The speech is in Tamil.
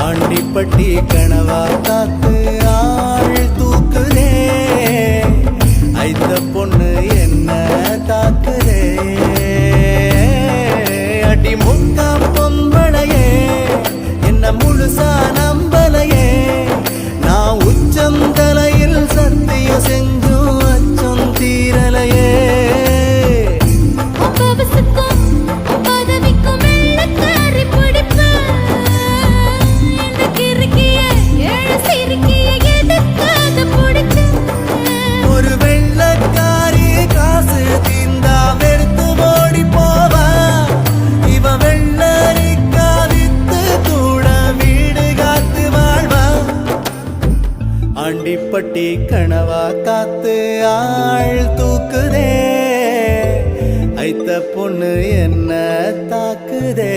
ஆண்டிப்பட்டி கனவா காத்து ஆள் தூக்குதே ஐத்த பொண்ணு என்ன தாக்குதே அடி முக்கா பொம்பளையே என்ன முழுசா நம்பலையே நான் உச்சம் தலையில் சத்தியம் செஞ்சும் அச்சம் தீரலையே ஆண்டிப்பட்டி கனவா காத்து ஆள் தூக்குதே ஐத்த பொண்ணு என்ன தாக்குதே